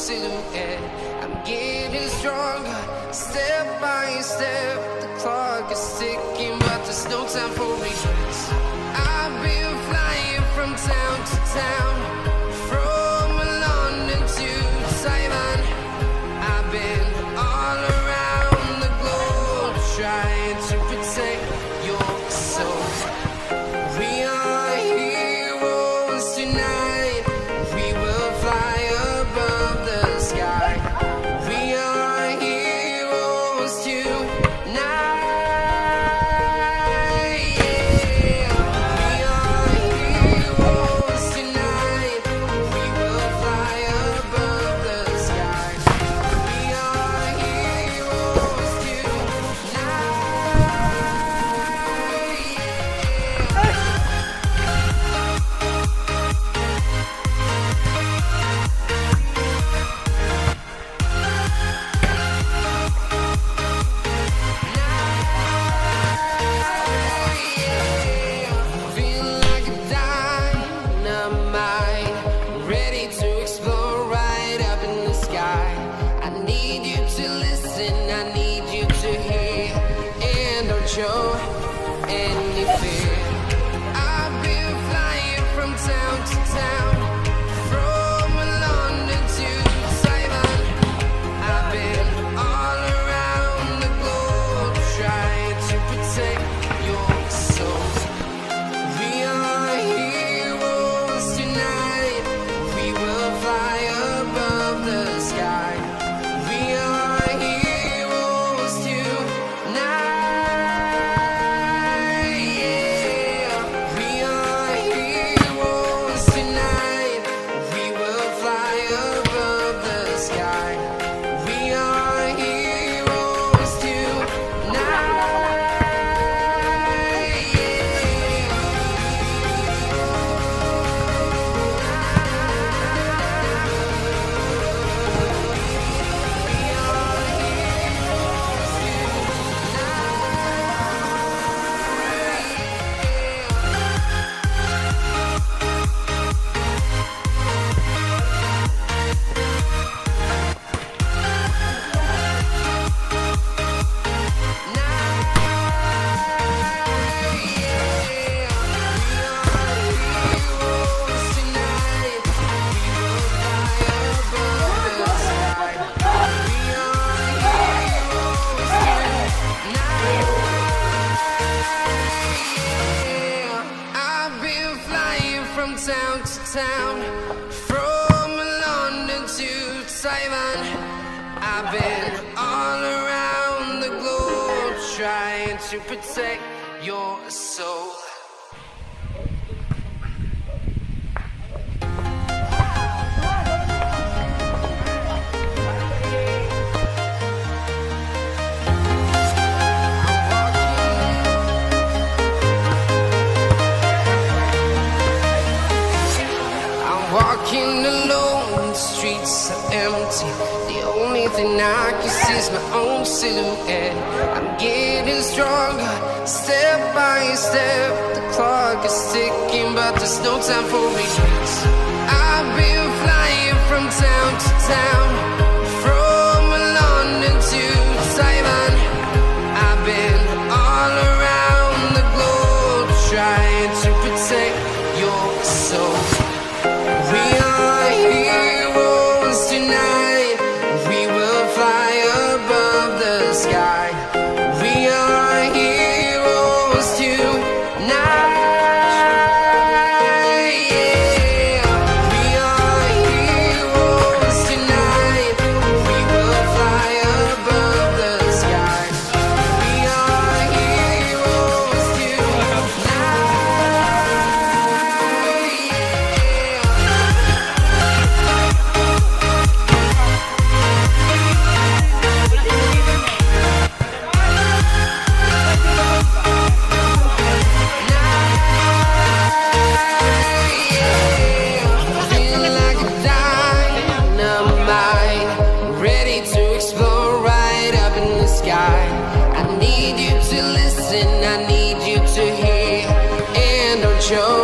silhouette. I'm getting stronger, step by step. The clock is ticking, but there's no time for regrets. I've been flying from town to town, from London to Taiwan. I've been all around the globe, trying to protect your soul. We are heroes tonight. We will fly above the sky. We are heroes tonight. Yeah. We are heroes tonight. We will fly above the sky. We are heroes tonight. Feel like a dynamite, ready to explode right up in the sky. I need you to listen, I need you to hear, and don't show any fear. I've been flying from town to town, from London to Taiwan. I've been all around the globe, trying to protect your soul. We are heroes tonight. We will fly above the sky. We are heroes tonight. Yeah. We are heroes tonight. We will fly above the sky. We are heroes I've been flying from town to town, from London to Taiwan. I've been all around the globe, trying to protect your soul. Walking alone, the streets are empty. The only thing I can see is my own silhouette. I'm getting stronger, step by step. The clock is ticking, but there's no time for regrets. I've been flying from town to town, from London to Taiwan. I've been all around the globe, trying to protect your soul. We are heroes tonight. We will fly above the sky. We are heroes tonight. Yeah. We are heroes tonight. We will fly above the sky. We are heroes show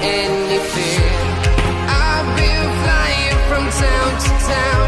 any fear. I've been flying from town to town,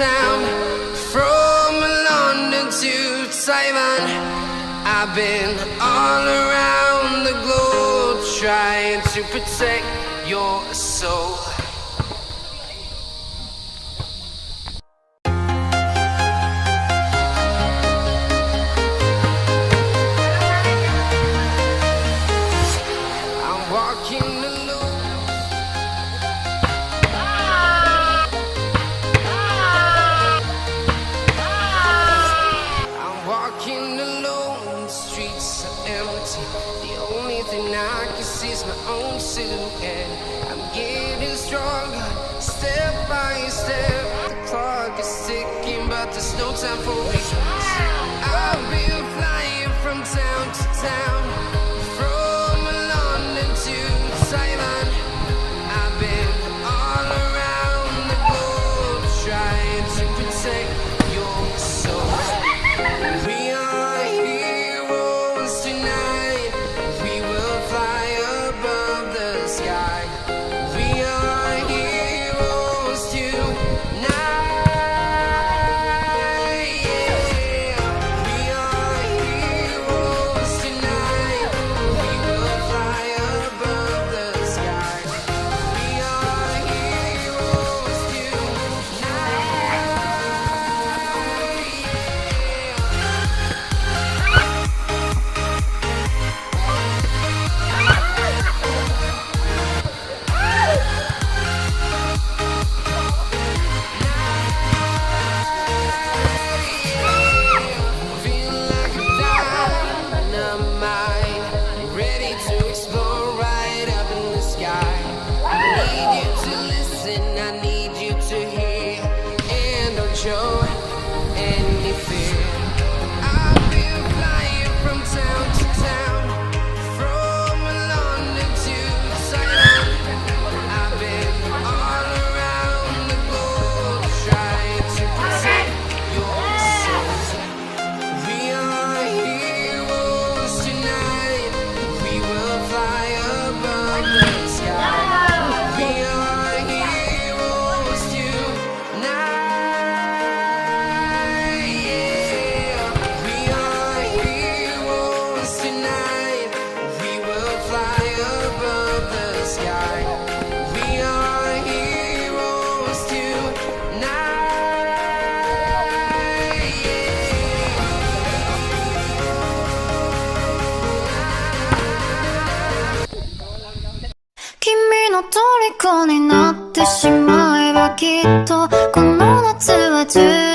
town, from London to Taiwan. I've been all around the globe trying to protect your soul. I'm walking alone. I'm walking alone, the streets are empty. The only thing I can see is my own silhouette. I'm getting stronger, step by step. The clock is ticking, but there's no time for regrets. I've been flying from town to town, from London to Taiwan. I've been all around the globe trying to protect your soul. We are heroes tonight. We will fly above the sky. We are heroes tonight. Yeah. We are heroes tonight. We will fly above the sky. We are heroes feel like a dynamite, ready to explore right up in the sky. I need you to listen, I need you to hear, and don't show any fear. I've been flying from town to town, from London to Taiwan. I've been all around the globe trying to protect your soul. We are heroes tonight. We will fly above the sky. We are heroes tonight. Yeah. We are heroes tonight. We will fly above the sky. We are heroes tonight. Yeah. 君の虜になってしまえばきっとこの夏は充